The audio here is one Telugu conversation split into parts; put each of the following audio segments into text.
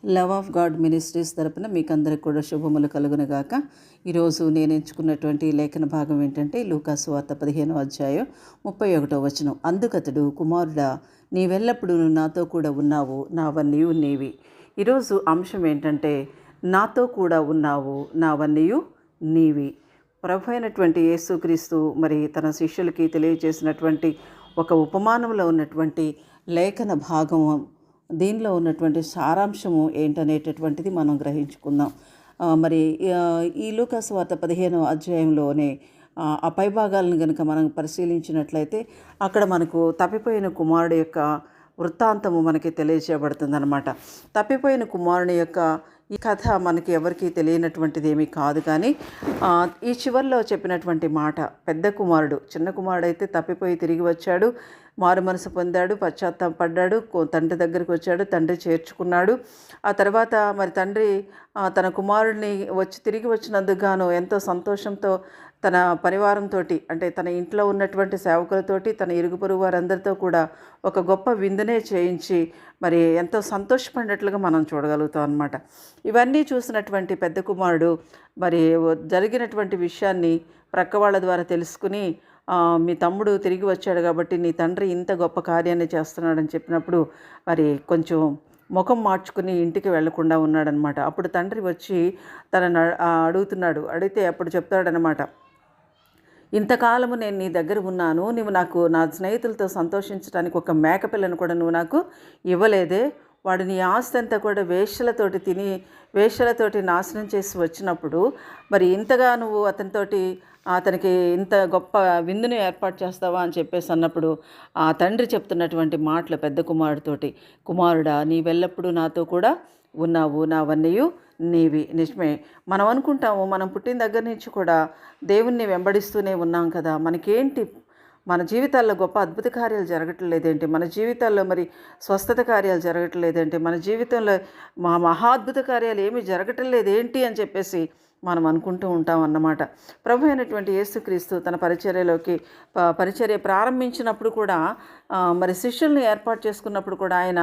లవ్ ఆఫ్ గాడ్ మినిస్ట్రీస్ తరపున మీకు అందరికి కూడా శుభములు కలుగునుగాక. ఈరోజు నేను ఎంచుకున్నటువంటి లేఖన భాగం ఏంటంటే లూకాసు వార్త 15వ అధ్యాయం 31వ వచనం. అందుకతడు, కుమారుడా, నీవెల్లప్పుడూ నాతో కూడా ఉన్నావు, నావన్నీయు నీవి. ఈరోజు అంశం ఏంటంటే నాతో కూడా ఉన్నావు, నావన్నీయు నీవి. ప్రభు అయినటువంటి యేసుక్రీస్తు మరి తన శిష్యులకి తెలియజేసినటువంటి ఒక ఉపమానంలో ఉన్నటువంటి లేఖన భాగం, దీనిలో ఉన్నటువంటి సారాంశము ఏంటనేటటువంటిది మనం గ్రహించుకుందాం. మరి ఈ లూకాసు వార్త 15వ అధ్యాయంలోనే ఆ పై భాగాలను కనుక మనం పరిశీలించినట్లయితే అక్కడ మనకు తప్పిపోయిన కుమారుడు యొక్క వృత్తాంతము మనకి తెలియజేయబడుతుంది అన్నమాట. తప్పిపోయిన కుమారుని యొక్క ఈ కథ మనకి ఎవరికి తెలియనటువంటిది ఏమీ కాదు. కానీ ఈ చివరిలో చెప్పినటువంటి మాట, పెద్ద కుమారుడు చిన్న కుమారుడు అయితే తప్పిపోయి తిరిగి వచ్చాడు, మారు మనసు పొందాడు, పశ్చాత్తాపడ్డాడు, తండ్రి దగ్గరికి వచ్చాడు, తండ్రి చేర్చుకున్నాడు. ఆ తర్వాత మరి తండ్రి తన కుమారుడిని తిరిగి వచ్చినందుకు గాను ఎంతో సంతోషంతో తన పరివారంతో, అంటే తన ఇంట్లో ఉన్నటువంటి సేవకులతోటి, తన ఇరుగు పొరుగు వారందరితో కూడా ఒక గొప్ప విందునే చేయించి మరి ఎంతో సంతోషపడినట్లుగా మనం చూడగలుగుతాం అన్నమాట. ఇవన్నీ చూసినటువంటి పెద్ద కుమారుడు మరి జరిగినటువంటి విషయాన్ని ప్రక్క వాళ్ళ ద్వారా తెలుసుకుని, మీ తమ్ముడు తిరిగి వచ్చాడు కాబట్టి నీ తండ్రి ఇంత గొప్ప కార్యాన్ని చేస్తున్నాడని చెప్పినప్పుడు మరి కొంచెం ముఖం మార్చుకుని ఇంటికి వెళ్లకుండా ఉన్నాడనమాట. అప్పుడు తండ్రి వచ్చి తనను అడుగుతున్నాడు. అడిగితే అప్పుడు చెప్తాడనమాట, ఇంతకాలము నేను నీ దగ్గర ఉన్నాను, నువ్వు నాకు నా స్నేహితులతో సంతోషించడానికి ఒక మేకపిల్లను కూడా నువ్వు నాకు ఇవ్వలేదే. వాడు నీ ఆస్తి అంతా కూడా వేశ్యలతోటి నాశనం చేసి వచ్చినప్పుడు మరి ఇంతగా నువ్వు అతనికి ఇంత గొప్ప విందుని ఏర్పాటు చేస్తావా అని చెప్పేసి అన్నప్పుడు ఆ తండ్రి చెప్తున్నటువంటి మాటలు పెద్ద కుమారుడితోటి, కుమారుడా, నీవెల్లప్పుడూ నాతో కూడా ఉన్నావు, నావన్నీయు నీవి. నిజమే, మనం అనుకుంటాము మనం పుట్టిన దగ్గర నుంచి కూడా దేవుణ్ణి వెంబడిస్తూనే ఉన్నాం కదా, మనకేంటి మన జీవితాల్లో గొప్ప అద్భుత కార్యాలు జరగట్లేదేంటి, మన జీవితాల్లో మరి స్వస్థత కార్యాలు జరగట్లేదేంటి, మన జీవితంలో మహాద్భుత కార్యాలు ఏమీ జరగట్లేదేంటి అని చెప్పేసి మనం అనుకుంటూ ఉంటాం అన్నమాట. ప్రభు అయినటువంటి యేసుక్రీస్తు తన పరిచర్య ప్రారంభించినప్పుడు కూడా మరి శిష్యుల్ని ఏర్పాటు చేసుకున్నప్పుడు కూడా ఆయన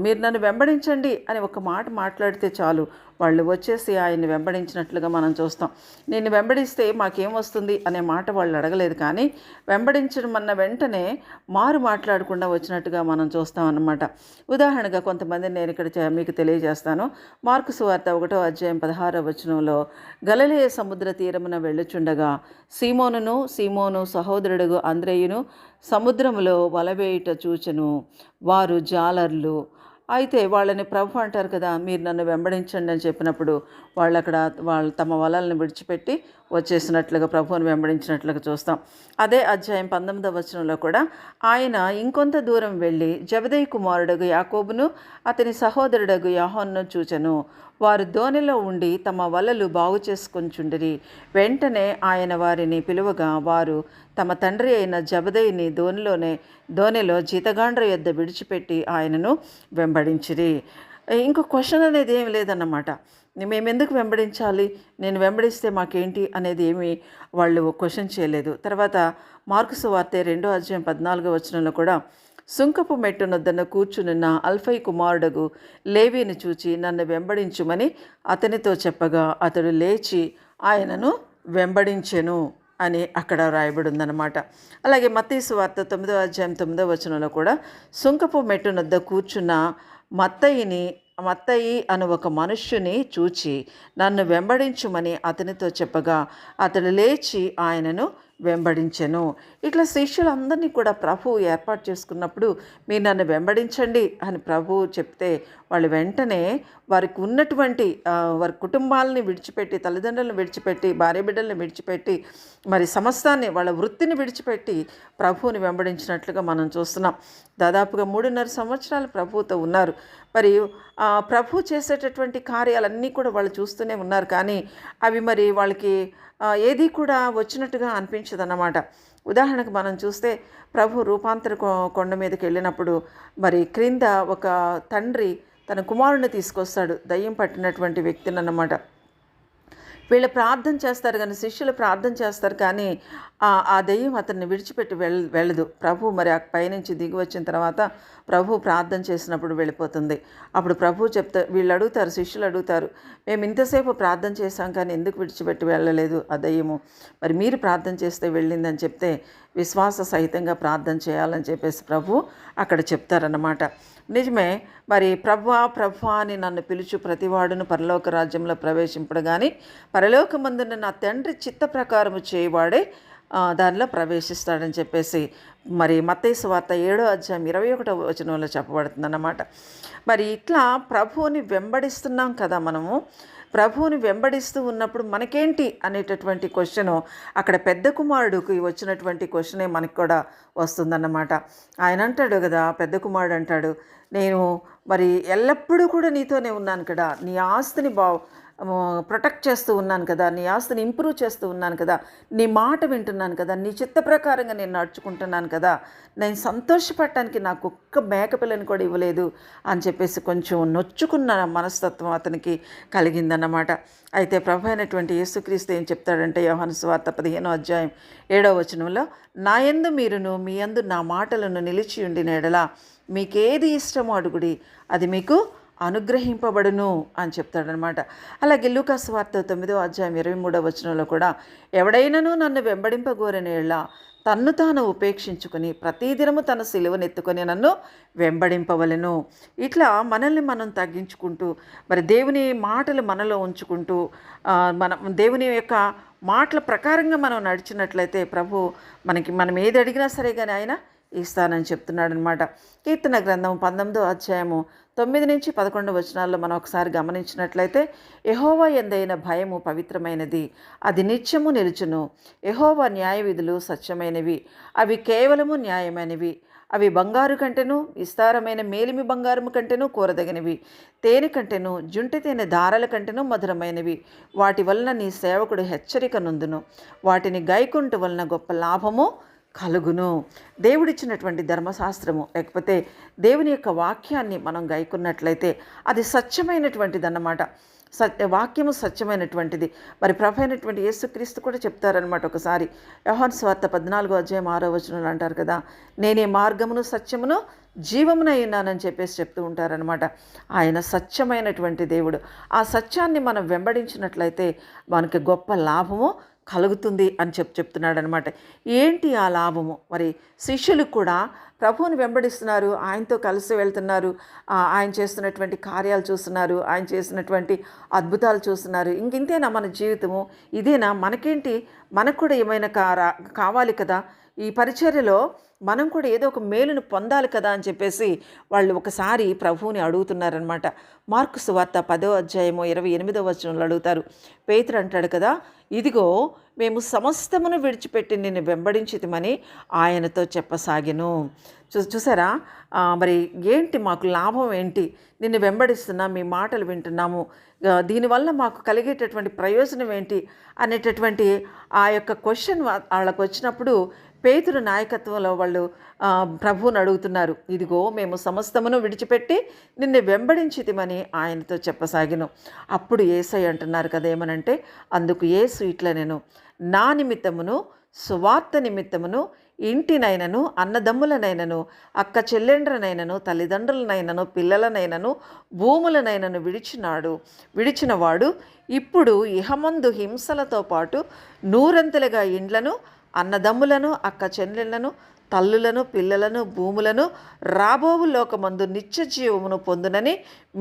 మీరు నన్ను వెంబడించండి అని ఒక మాట మాట్లాడితే చాలు, వాళ్ళు వచ్చేసి ఆయన్ని వెంబడించినట్లుగా మనం చూస్తాం. నేను వెంబడిస్తే మాకేం వస్తుంది అనే మాట వాళ్ళు అడగలేదు, కానీ వెంబడించడం అన్న వెంటనే మారు మాట్లాడకుండా వచ్చినట్టుగా మనం చూస్తాం అన్నమాట. ఉదాహరణగా కొంతమంది నేను ఇక్కడ మీకు తెలియజేస్తాను. మార్కు సువార్త 1వ అధ్యాయం 16వ వచనంలో, గలిలయ సముద్ర తీరమున వెళ్ళుచుండగా సీమోను సహోదరుడు అంద్రేయును సముద్రములో వలవేయుట చూచెను, వారు జాలర్లు. అయితే వాళ్ళని ప్రభు అంటారు కదా, మీరు నన్ను వెంబడించండి అని చెప్పినప్పుడు వాళ్ళు తమ వలలను విడిచిపెట్టి వచ్చేసినట్లుగా ప్రభువుని వెంబడించినట్లుగా చూస్తాం. అదే అధ్యాయం 19వ వచనంలో కూడా ఆయన ఇంకొంత దూరం వెళ్ళి జబెదయి కుమారుడగు యాకోబును అతని సహోదరుడగు యోహానును చూచెను, వారు దోణిలో ఉండి తమ వలలు బాగు చేసుకొంచుండిరి. వెంటనే ఆయన వారిని పిలువగా వారు తమ తండ్రి అయిన జబెదయిని దోణిలో జీతగాండ్ర యొద్ద విడిచిపెట్టి ఆయనను వెంబడించిరి. ఇంకో క్వశ్చన్ అనేది ఏమి లేదన్నమాట. మేము ఎందుకు వెంబడించాలి, నేను వెంబడిస్తే మాకేంటి అనేది ఏమి వాళ్ళు క్వశ్చన్ చేయలేదు. తర్వాత మార్కు సువార్త 2వ అధ్యాయం 14వ వచనంలో కూడా, సుంకపు మెట్టునొద్దన కూర్చునున్న అల్ఫై కుమారుడగు లేవీని చూచి నన్ను వెంబడించుమని అతనితో చెప్పగా అతడు లేచి ఆయనను వెంబడించెను అని అక్కడ రాయబడి ఉందన్నమాట. అలాగే మత్తయి సువార్త 9వ అధ్యాయం 9వ వచనంలో కూడా, సుంకపు మెట్టునొద్ద కూర్చున్న మత్తయి అను ఒక మనుష్యుని చూచి నన్ను వెంబడించుమని అతనితో చెప్పగా అతడు లేచి ఆయనను వెంబడించెను. ఇట్లా శిష్యులందరినీ కూడా ప్రభువు ఏర్పాటు చేసుకున్నప్పుడు మీరు నన్ను వెంబడించండి అని ప్రభువు చెప్తే వాళ్ళు వెంటనే వారికి ఉన్నటువంటి వారి కుటుంబాలని విడిచిపెట్టి, తల్లిదండ్రులను విడిచిపెట్టి, భార్య బిడ్డలను విడిచిపెట్టి, మరి సమస్తాన్ని వాళ్ళ వృత్తిని విడిచిపెట్టి ప్రభువుని వెంబడించినట్లుగా మనం చూస్తున్నాం. దాదాపుగా 3.5 సంవత్సరాలు ప్రభువుతో ఉన్నారు. మరి ప్రభు చేసేటటువంటి కార్యాలన్నీ కూడా వాళ్ళు చూస్తూనే ఉన్నారు, కానీ అవి మరి వాళ్ళకి ఏది కూడా వచ్చినట్టుగా అనిపించదన్నమాట. ఉదాహరణకు మనం చూస్తే ప్రభు రూపాంతర కొండ మీదకి వెళ్ళినప్పుడు మరి క్రింద ఒక తండ్రి తన కుమారుడిని తీసుకొస్తాడు, దయ్యం పట్టినటువంటి వ్యక్తిని అన్నమాట. వీళ్ళు ప్రార్థన చేస్తారు కానీ, శిష్యులు ప్రార్థన చేస్తారు కానీ ఆ దెయ్యం అతన్ని విడిచిపెట్టి వెళ్ళదు. ప్రభు మరి ఆ పైనుంచి దిగి వచ్చిన తర్వాత ప్రభు ప్రార్థన చేసినప్పుడు వెళ్ళిపోతుంది. అప్పుడు ప్రభు వీళ్ళు అడుగుతారు, శిష్యులు అడుగుతారు, మేము ఇంతసేపు ప్రార్థన చేశాం కానీ ఎందుకు విడిచిపెట్టి వెళ్ళలేదు ఆ దెయ్యము, మరి మీరు ప్రార్థన చేస్తే వెళ్ళిందని చెప్తే విశ్వాస సహితంగా ప్రార్థన చేయాలని చెప్పేసి ప్రభు అక్కడ చెప్తారన్నమాట. నిజమే, మరి ప్రభువా అని నన్ను పిలుచు ప్రతివాడును పరలోక రాజ్యంలో ప్రవేశింపడు కానీ పరలోకమందున నా తండ్రి చిత్త ప్రకారము చేయవాడే దానిలో ప్రవేశిస్తాడని చెప్పేసి మరి మత్తయి సువార్త 7వ అధ్యాయం 21వ వచనంలో చెప్పబడుతుందన్నమాట. మరి ఇట్లా ప్రభువుని వెంబడిస్తున్నాం కదా మనము. ప్రభువుని వెంబడిస్తూ ఉన్నప్పుడు మనకేంటి అనేటటువంటి క్వశ్చను అక్కడ పెద్ద కుమారుడికి వచ్చినటువంటి క్వశ్చనే మనకు కూడా వస్తుందన్నమాట. ఆయన అంటాడు కదా, పెద్ద కుమారుడు అంటాడు, నేను మరి ఎల్లప్పుడూ కూడా నీతోనే ఉన్నాను కదా, నీ ఆస్తిని ప్రొటెక్ట్ చేస్తూ ఉన్నాను కదా, నీ ఆస్తిని ఇంప్రూవ్ చేస్తూ ఉన్నాను కదా, నీ మాట వింటున్నాను కదా, నీ చిత్త ప్రకారంగా నేను నడుచుకుంటున్నాను కదా, నేను సంతోషపడటానికి నాకు ఒక్క మేకపిల్లని కూడా ఇవ్వలేదు అని చెప్పేసి కొంచెం నొచ్చుకున్న మనస్తత్వం అతనికి కలిగిందన్నమాట. అయితే ప్రభు అయినటువంటి యేసుక్రీస్తు ఏం చెప్తాడంటే యోహాను సువార్త 15వ అధ్యాయం 7వ వచనంలో, నా యందు మీరును మీ యందు నా మాటలను నిలిచి ఉండిన ఎడల మీకేది ఇష్టమో అడుగుడి, అది మీకు అనుగ్రహింపబడును అని చెప్తాడనమాట. అలాగే లూకా సువార్త 9వ అధ్యాయం 23వ వచనంలో కూడా, ఎవడైనాను నన్ను వెంబడింపగోరని ఎడల తన్ను తాను ఉపేక్షించుకొని ప్రతిదినము తన సిలువనెత్తుకొని నన్ను వెంబడింపవలెను. ఇట్లా మనల్ని మనం తగ్గించుకుంటూ మరి దేవుని మాటలు మనలో ఉంచుకుంటూ దేవుని యొక్క మాటల ప్రకారంగా మనం నడిచినట్లయితే ప్రభు మనం ఏది అడిగినా సరే కానీ ఆయన ఇస్తానని చెప్తున్నాడు అనమాట. కీర్తన గ్రంథం 19వ అధ్యాయము 9 నుంచి 11 వచనాల్లో మనం ఒకసారి గమనించినట్లయితే, యెహోవా యందైన భయము పవిత్రమైనది, అది నిత్యము నిలుచును. యెహోవా న్యాయ విధులు సత్యమైనవి, అవి కేవలము న్యాయమైనవి. అవి బంగారు కంటెను విస్తారమైన మేలిమి బంగారము కంటెను కోరదగినవి, తేనె కంటెను జుంటి తేనె దారాల కంటెను మధురమైనవి. వాటి వలన నీ సేవకుడు హెచ్చరిక నొందును, వాటిని గైకొనుట వలన గొప్ప లాభము కలుగును. దేవుడిచ్చినటువంటి ధర్మశాస్త్రము లేకపోతే దేవుని యొక్క వాక్యాన్ని మనం గైకున్నట్లయితే అది సత్యమైనటువంటిది అన్నమాట. వాక్యము సత్యమైనటువంటిది. మరి ప్రభు అయినటువంటి యేసుక్రీస్తు కూడా చెప్తారనమాట. ఒకసారి యోహాను సువార్త 14వ అధ్యాయం 6వ వచనంలో అంటారు కదా, నేనే మార్గమును సత్యమును జీవమునై ఉన్నానని చెప్పేసి చెప్తూ ఉంటారనమాట. ఆయన సత్యమైనటువంటి దేవుడు. ఆ సత్యాన్ని మనం వెంబడించినట్లయితే మనకి గొప్ప లాభము కలుగుతుంది అని చెప్తున్నాడు అనమాట. ఏంటి ఆ లాభము? మరి శిష్యులు కూడా ప్రభువుని వెంబడిస్తున్నారు, ఆయనతో కలిసి వెళ్తున్నారు, ఆయన చేస్తున్నటువంటి కార్యాలు చూస్తున్నారు, ఆయన చేసినటువంటి అద్భుతాలు చూస్తున్నారు. ఇంతేనా మన జీవితము? ఇదేనా? మనకేంటి? మనకు కూడా ఏమైనా కావాలి కదా, ఈ పరిచర్యలో మనం కూడా ఏదో ఒక మేలును పొందాలి కదా అని చెప్పేసి వాళ్ళు ఒకసారి ప్రభువుని అడుగుతున్నారనమాట. మార్కు సువార్త 10వ అధ్యాయము 28వ వచనంలో అడుగుతారు. పేతురు అంటాడు కదా, ఇదిగో మేము సమస్తమును విడిచిపెట్టి నిన్ను వెంబడించితిమని ఆయనతో చెప్పసాగెను. చూసారా? మరి ఏంటి మాకు లాభం ఏంటి? నిన్ను వెంబడిస్తున్నాం, మీ మాటలు వింటున్నాము, దీనివల్ల మాకు కలిగేటటువంటి ప్రయోజనం ఏంటి అనేటటువంటి ఆ యొక్క క్వశ్చన్ వాళ్ళకు వచ్చినప్పుడు పేతురు నాయకత్వంలో వాళ్ళు ప్రభువుని అడుగుతున్నారు. ఇదిగో మేము సమస్తమును విడిచిపెట్టి నిన్ను వెంబడించితిమని ఆయనతో చెప్పసాగిను. అప్పుడు యేసయ్య అంటున్నారు కదా ఏమనంటే, అందుకు యేసు ఇట్లా, నేను నా నిమిత్తమును సువార్త నిమిత్తమును ఇంటినైనను అన్నదమ్ములనైనను అక్క చెల్లెండ్రనైనను తల్లిదండ్రులనైనను పిల్లలనైనను భూములనైనను విడిచినవాడు ఇప్పుడు ఇహమందు హింసలతో పాటు నూరంతలుగా ఇండ్లను అన్నదమ్ములను అక్క చెల్లెళ్లను తల్లులను పిల్లలను భూములను రాబోవు లోకమందు నిత్య జీవమును పొందునని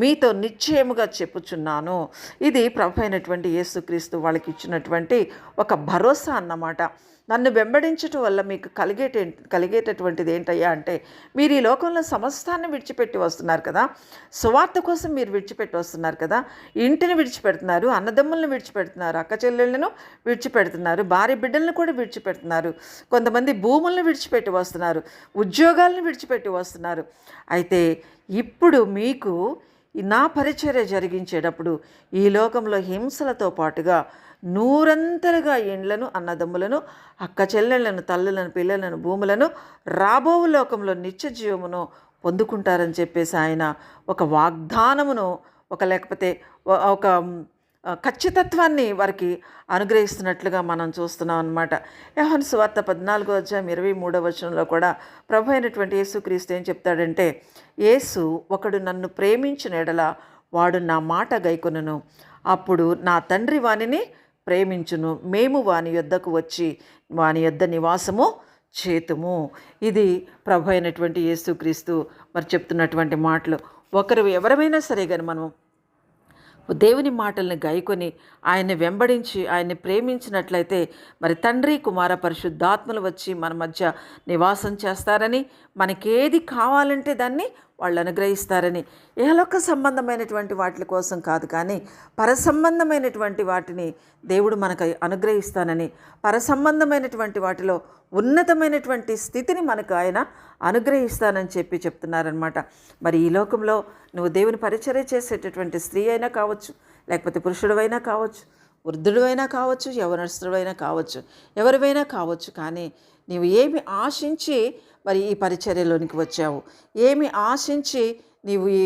మీతో నిశ్చయముగా చెప్పుచున్నాను. ఇది ప్రభు అయినటువంటి యేసుక్రీస్తు వాళ్ళకి ఇచ్చినటువంటి ఒక భరోసా అన్నమాట. నన్ను వెంబడించటం వల్ల మీకు కలిగేటటువంటిది ఏంటయ్యా అంటే, మీరు ఈ లోకంలో సమస్తాన్ని విడిచిపెట్టి వస్తున్నారు కదా, సువార్త కోసం మీరు విడిచిపెట్టి వస్తున్నారు కదా, ఇంటిని విడిచిపెడుతున్నారు, అన్నదమ్ములను విడిచిపెడుతున్నారు, అక్క చెల్లెళ్ళను విడిచిపెడుతున్నారు, భార్య బిడ్డలను కూడా విడిచిపెడుతున్నారు, కొంతమంది భూములను విడిచిపెట్టి వస్తున్నారు, ఉద్యోగాలను విడిచిపెట్టి వస్తున్నారు. అయితే ఇప్పుడు మీకు నా పరిచర్య జరిగించేటప్పుడు ఈ లోకంలో హింసలతో పాటుగా నూరంతలుగా ఇండ్లను అన్నదమ్ములను అక్క చెల్లెళ్లను తల్లులను పిల్లలను భూములను రాబోవు లోకంలో నిత్య జీవమును పొందుకుంటారని చెప్పేసి ఆయన ఒక వాగ్దానమును లేకపోతే ఒక ఖచ్చితత్వాన్ని వారికి అనుగ్రహిస్తున్నట్లుగా మనం చూస్తున్నాం అన్నమాట. యోహాను సువార్త 14:23 కూడా ప్రభు అయినటువంటి యేసుక్రీస్తు ఏం చెప్తాడంటే, యేసు ఒకడు నన్ను ప్రేమించిన ఎడల వాడు నా మాట గైకొనును, అప్పుడు నా తండ్రి వానిని ప్రేమించును, మేము వాని యొద్దకు వచ్చి వాని యొద్ద నివాసము చేతుము. ఇది ప్రభు అయినటువంటి యేసుక్రీస్తు మరి చెప్తున్నటువంటి మాటలు. ఎవరమైనా సరే కానీ మనం దేవుని మాటల్ని గైకొని ఆయన్ని వెంబడించి ఆయన్ని ప్రేమించినట్లయితే మరి తండ్రి కుమార పరిశుద్ధాత్మలు వచ్చి మన మధ్య నివాసం చేస్తారని, మనకేది కావాలంటే దాన్ని వాళ్ళు అనుగ్రహిస్తారని, ఇహలోక సంబంధమైనటువంటి వాటి కోసం కాదు కానీ పరసంబంధమైనటువంటి వాటిని దేవుడు మనకు అనుగ్రహిస్తానని, పరసంబంధమైనటువంటి వాటిలో ఉన్నతమైనటువంటి స్థితిని మనకు ఆయన అనుగ్రహిస్తానని చెప్తున్నారనమాట. మరి ఈ లోకంలో నువ్వు దేవుని పరిచర్య చేసేటటువంటి స్త్రీ అయినా కావచ్చు, లేకపోతే పురుషుడివైనా కావచ్చు, వృద్ధుడివైనా కావచ్చు, యవనస్తుడివైనా కావచ్చు, ఎవరివైనా కావచ్చు, కానీ నీవు ఏమి ఆశించి మరి ఈ పరిచర్యలోనికి వచ్చావు, ఏమి ఆశించి నీవు ఈ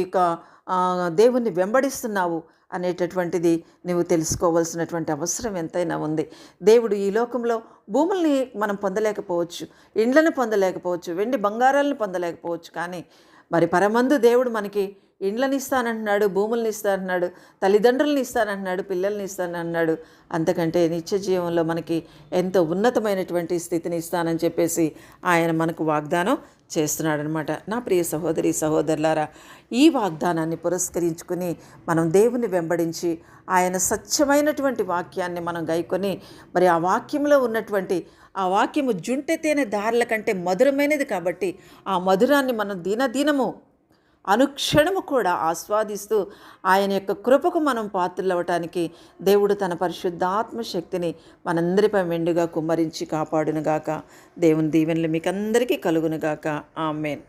దేవుణ్ణి వెంబడిస్తున్నావు అనేటటువంటిది నువ్వు తెలుసుకోవాల్సినటువంటి అవసరం ఎంతైనా ఉంది. దేవుడు ఈ లోకంలో భూముల్ని మనం పొందలేకపోవచ్చు, ఇండ్లను పొందలేకపోవచ్చు, వెండి బంగారాలను పొందలేకపోవచ్చు, కానీ మరి పరమందు దేవుడు మనకి ఇండ్లని ఇస్తానంటున్నాడు, భూములను ఇస్తానంటున్నాడు, తల్లిదండ్రులను ఇస్తానంటున్నాడు, పిల్లల్ని ఇస్తానంటున్నాడు. అంతకంటే నిత్య జీవంలో మనకి ఎంతో ఉన్నతమైనటువంటి స్థితిని ఇస్తానని చెప్పేసి ఆయన మనకు వాగ్దానం చేస్తున్నాడు అనమాట. నా ప్రియ సహోదరి సహోదరులారా, ఈ వాగ్దానాన్ని పురస్కరించుకుని మనం దేవుని వెంబడించి ఆయన సత్యమైనటువంటి వాక్యాన్ని మనం గైకొని మరి ఆ వాక్యంలో ఉన్నటువంటి ఆ వాక్యము జుంటెతేనే దారుల కంటే మధురమైనది కాబట్టి ఆ మధురాన్ని మనం దినదినము అనుక్షణము కూడా ఆస్వాదిస్తూ ఆయన యొక్క కృపకు మనం పాత్రలవ్వటానికి దేవుడు తన పరిశుద్ధాత్మ శక్తిని మనందరిపై మెండుగా కుమ్మరించి కాపాడునుగాక. దేవుని దీవెనలు మీకందరికీ కలుగునుగాక. ఆమేన్.